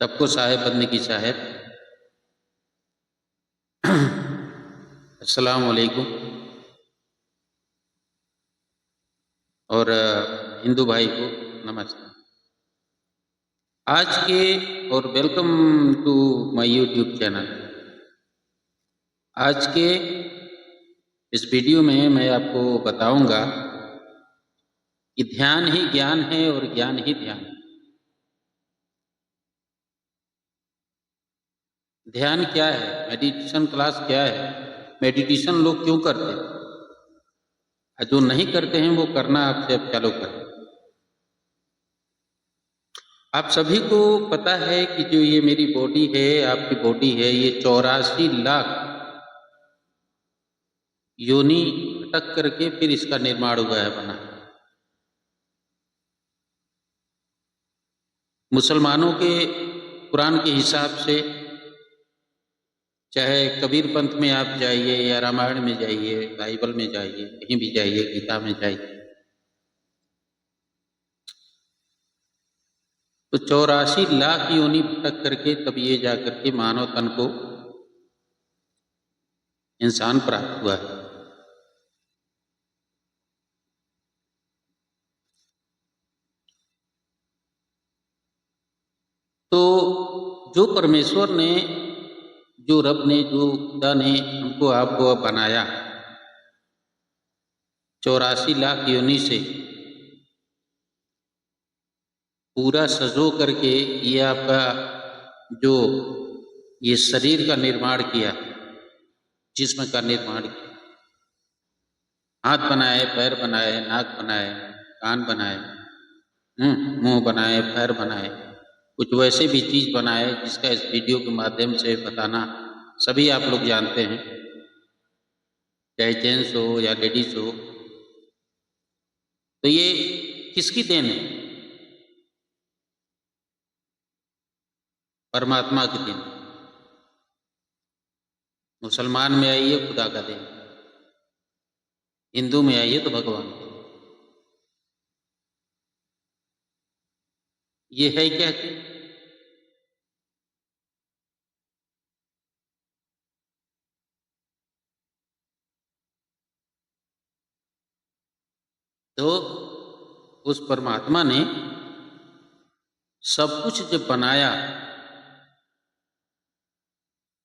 सबको साहेब बनने की चाहत। अस्सलाम वालेकुम। और हिंदू भाई को नमस्कार। आज के और welcome to my YouTube channel. आज के इस वीडियो में मैं आपको बताऊंगा कि ध्यान ही ज्ञान है और ज्ञान ही ध्यान है। ध्यान क्या है, मेडिटेशन क्लास क्या है, मेडिटेशन लोग क्यों करते हैं, जो नहीं करते हैं वो करना आपसे अब चालू करें। आप सभी को पता है कि जो ये मेरी बॉडी है, आपकी बॉडी है, ये 84 लाख योनि भटक करके फिर इसका निर्माण हुआ है, बना। मुसलमानों के कुरान के हिसाब से, चाहे कबीर पंथ में आप जाइए या रामायण में जाइए, बाइबल में जाइए, कहीं भी जाइए, गीता में जाइए, तो 84 लाख योनि भटक करके तब ये जाकर के मानव तन को इंसान प्राप्त हुआ है। तो जो परमेश्वर ने, जो रब ने, जो खुदा ने हमको आपको बनाया 84 लाख योनि से पूरा सजो करके, ये आपका जो ये शरीर का निर्माण किया, जिस्म का निर्माण किया, हाथ बनाए, पैर बनाए, नाक बनाए, कान बनाए, मुंह बनाए, पैर बनाए, कुछ वैसे भी चीज बनाए जिसका इस वीडियो के माध्यम से बताना सभी आप लोग जानते हैं, चाहे जेंट्स हो या लेडीज हो। तो ये किसकी देन है? परमात्मा की देन। मुसलमान में आइए खुदा का देन, हिंदू में आइए तो भगवान का। ये है क्या कि तो उस परमात्मा ने सब कुछ जब बनाया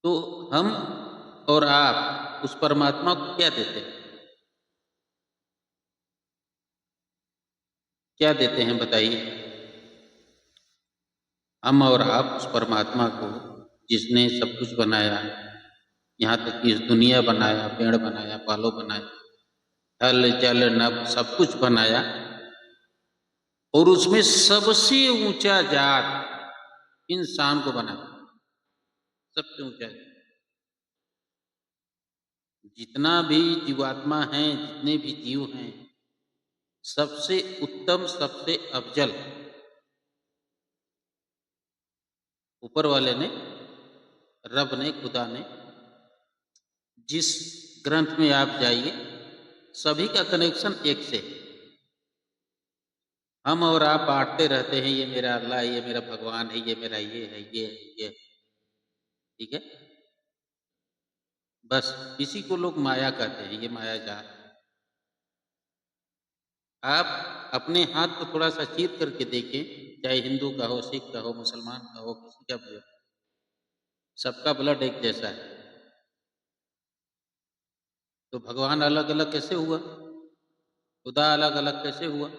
तो हम और आप उस परमात्मा को क्या देते हैं? क्या देते हैं बताइए? हम और आप उस परमात्मा को, जिसने सब कुछ बनाया, यहाँ तक कि इस दुनिया बनाया, पेड़ बनाया, पालो बनाया, हल जल नभ सब कुछ बनाया, और उसमें सबसे ऊंचा जात इंसान को बनाया। सबसे ऊंचा जितना भी जीवात्मा है, जितने भी जीव हैं, सबसे उत्तम, सबसे अफजल ऊपर वाले ने, रब ने, खुदा ने, जिस ग्रंथ में आप जाइए सभी का कनेक्शन एक से। हम और आप बांटते रहते हैं, ये मेरा अल्लाह है, ये मेरा भगवान है, ये मेरा ये है, ये है, ये है। ठीक है, बस इसी को लोग माया कहते हैं, ये माया जाल। आप अपने हाथ को थोड़ा सा चीर करके देखें, चाहे हिंदू का हो, सिख का हो, मुसलमान का हो, किसी का भी हो, सबका ब्लड एक जैसा है। तो भगवान अलग अलग कैसे हुआ? खुदा अलग अलग कैसे हुआ?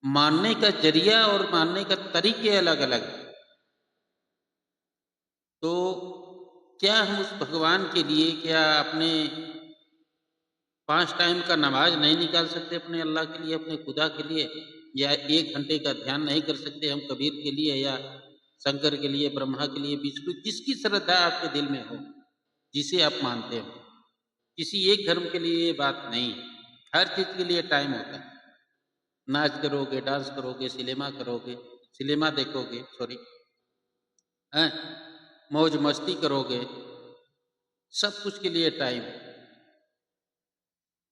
मानने का जरिया और मानने का तरीके अलग अलग है। तो क्या हम उस भगवान के लिए, क्या अपने 5 टाइम का नमाज नहीं निकाल सकते अपने अल्लाह के लिए, अपने खुदा के लिए? या 1 घंटे का ध्यान नहीं कर सकते हम कबीर के लिए, या शंकर के लिए, ब्रह्मा के लिए, विष्णु, जिसकी श्रद्धा आपके दिल में हो, जिसे आप मानते हो? किसी एक धर्म के लिए ये बात नहीं है। हर चीज के लिए टाइम होता है। नाच करोगे, डांस करोगे, सिनेमा करोगे, सिनेमा देखोगे, सॉरी, हैं, मौज मस्ती करोगे, सब कुछ के लिए टाइम है।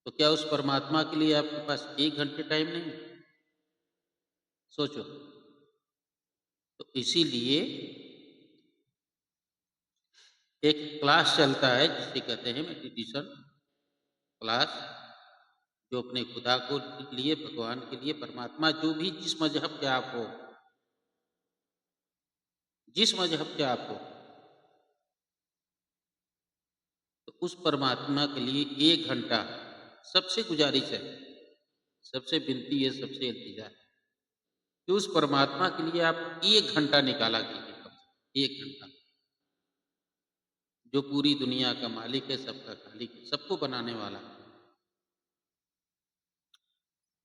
तो क्या उस परमात्मा के लिए आपके पास 1 घंटे टाइम नहीं है? सोचो। तो इसीलिए एक क्लास चलता है जिसे कहते हैं मेडिटेशन क्लास, जो अपने खुदा को लिए, भगवान के लिए, परमात्मा जो भी जिस मज़हब के आप हो, जिस मज़हब के आप हो, तो उस परमात्मा के लिए 1 घंटा सबसे गुज़ारिश है, सबसे विनती है, सबसे इल्तिजा है कि उस परमात्मा के लिए आप 1 घंटा निकाला कीजिए कम से कम 1 घंटा, जो पूरी दुनिया का मालिक है, सबका खालिक है, सबको बनाने वाला है।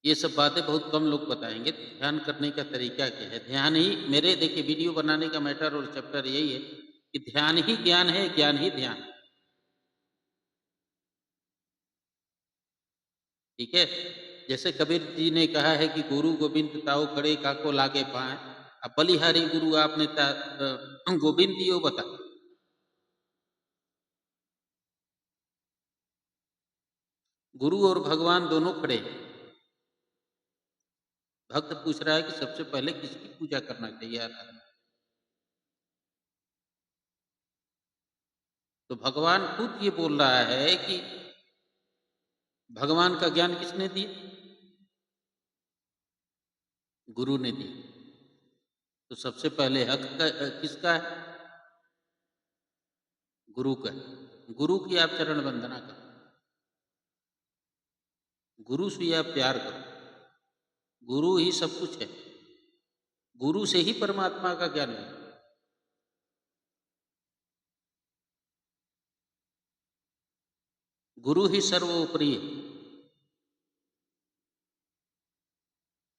ये सब बातें बहुत कम लोग बताएँगे। ध्यान करने का तरीका क्या है? ध्यान ही मेरे देखिए वीडियो बनाने का मैटर और चैप्टर यही है कि ध्यान ही ज्ञान है, ज्ञान ही ध्यान है। ठीक है? जैसे कबीर जी ने कहा है कि गुरु गोविंद ताऊ खड़े काको लागे पाएँ। अब बलिहारी गुरु आपने गोविंद दियो बता। गुरु और भगवान दोनों खड़े हैं। भक्त पूछ रहा है कि सबसे पहले किसकी पूजा करना चाहिए आता है? तो भगवान खुद ये बोल रहा है कि भगवान का ज्ञान किसने दिया? गुरु ने दिया। तो सबसे पहले हक किसका है? गुरु का है। गुरु की आप चरण वंदना करो, गुरु से आप प्यार करो, गुरु ही सब कुछ है, गुरु से ही परमात्मा का ज्ञान है। गुरु ही सर्वोपरि है।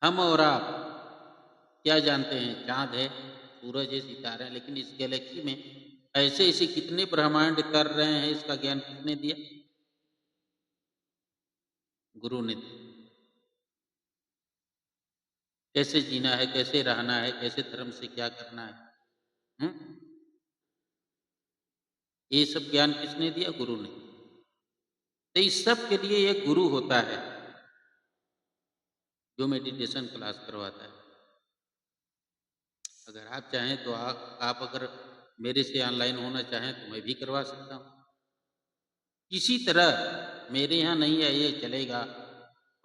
हम और आप क्या जानते हैं? चांद है, सूरज है, सितारे हैं, लेकिन इस गैलेक्सी में ऐसे ऐसे कितने ब्रह्मांड कर रहे हैं, इसका ज्ञान किसने दिया? गुरु ने दिया। कैसे जीना है, कैसे रहना है, कैसे धर्म से क्या करना है, हुँ? ये सब ज्ञान किसने दिया? गुरु ने। तो इस सब के लिए एक गुरु होता है, जो मेडिटेशन क्लास करवाता है। अगर आप चाहें तो आप अगर मेरे से ऑनलाइन होना चाहें तो मैं भी करवा सकता हूँ। किसी तरह मेरे यहाँ नहीं आइए चलेगा,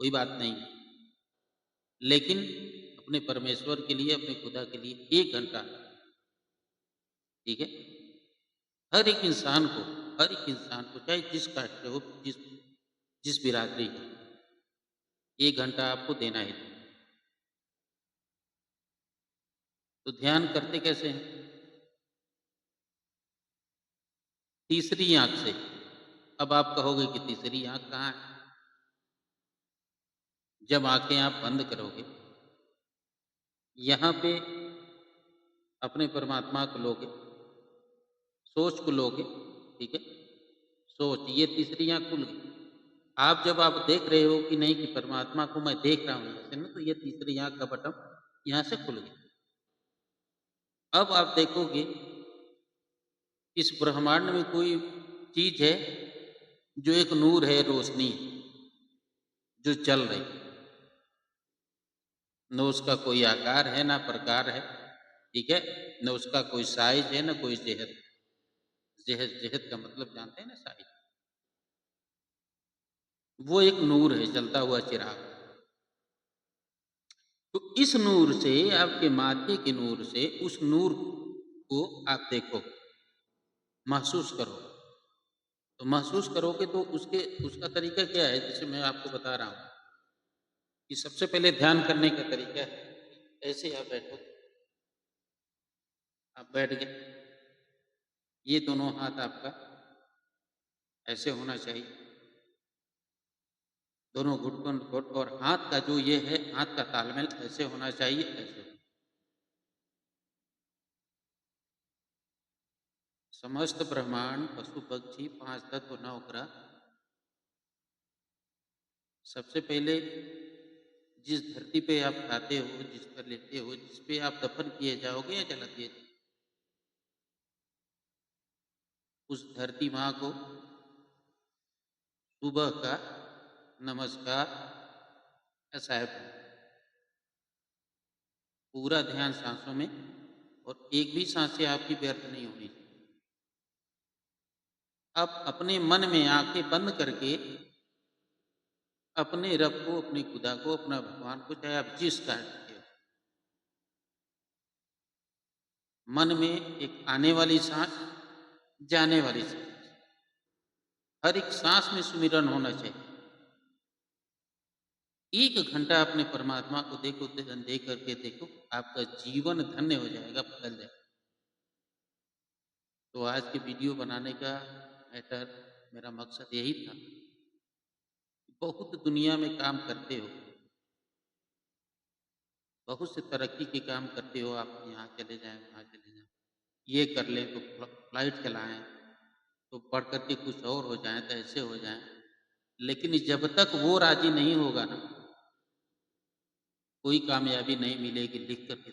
कोई बात नहीं। लेकिन अपने परमेश्वर के लिए, अपने खुदा के लिए 1 घंटा, ठीक है? हर एक इंसान को, हर एक इंसान को चाहे जिस कास्ट से हो, जिस जिस बिरादरी का, 1 घंटा आपको देना ही देना। तो ध्यान करते कैसे हैं? तीसरी आँख से। अब आप कहोगे कि तीसरी आँख कहाँ है? जब आँखें आप बंद करोगे, यहाँ पे अपने परमात्मा को लोगे, सोच को लोगे, ठीक है? सोच, ये तीसरी आँख खुल गई। आप जब आप देख रहे हो कि नहीं कि परमात्मा को मैं देख रहा हूँ यहाँ से ना, तो ये तीसरी आँख का बटन यहाँ से खुल गया। अब आप देखोगे इस ब्रह्मांड में कोई चीज़ है जो एक नूर है, रोशनी है, जो चल रही है। न उसका कोई आकार है, ना प्रकार है, ठीक है? न उसका कोई साइज़ है, ना कोई सेहत। जेहद का मतलब जानते हैं ना, साइज़। वो एक नूर है, जलता हुआ चिराग। तो इस नूर से, आपके माथे के नूर से, उस नूर को आप देखो, महसूस करो। तो महसूस करोगे तो उसके उसका तरीका क्या है? जैसे मैं आपको बता रहा हूँ कि सबसे पहले ध्यान करने का तरीका है, ऐसे आप बैठो, आप बैठ गए, ये दोनों हाथ आपका ऐसे होना चाहिए, दोनों घुट और हाथ का जो ये है, हाथ का तालमेल ऐसे होना चाहिए, ऐसे। समस्त ब्रह्मांड, पशु पक्षी, 5 तत्व, 9 ग्रह, सबसे पहले जिस धरती पे आप खाते हो, जिस पर लेटे हो, जिस पे आप दफन किए जाओगे या जला दिए, उस धरती माँ को सुबह का नमस्कार या साहेब, पूरा ध्यान सांसों में, और एक भी सांसें आपकी व्यर्थ नहीं होनी चाहिए। आप अपने मन में आंखें बंद करके अपने रब को, अपने खुदा को, अपना भगवान को, चाहे आप जिस कास्ट के हो, मन में एक आने वाली सांस, जाने वाली सांस, हर एक सांस में सुमिरन होना चाहिए। 1 घंटा अपने परमात्मा को देखो, देख करके देखो, आपका जीवन धन्य हो जाएगा, बदल जाएगा। तो आज के वीडियो बनाने का मैटर, मेरा मकसद यही था। बहुत दुनिया में काम करते हो, बहुत से तरक्की के काम करते हो, आप यहाँ चले जाएँ, वहाँ चले जाएँ, ये कर लें तो फ्लाइट चलाएँ, तो बढ़ कर के कुछ और हो जाएँ, तो ऐसे हो जाएँ। लेकिन जब तक वो राज़ी नहीं होगा ना, कोई कामयाबी नहीं मिलेगी, लिख कर के।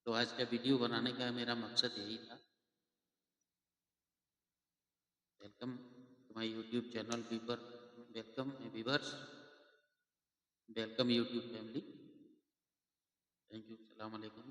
तो आज का वीडियो बनाने का मेरा मकसद यही था। Welcome to my YouTube channel welcome viewers, welcome YouTube family. Thank you. अस्सलाम वालेकुम।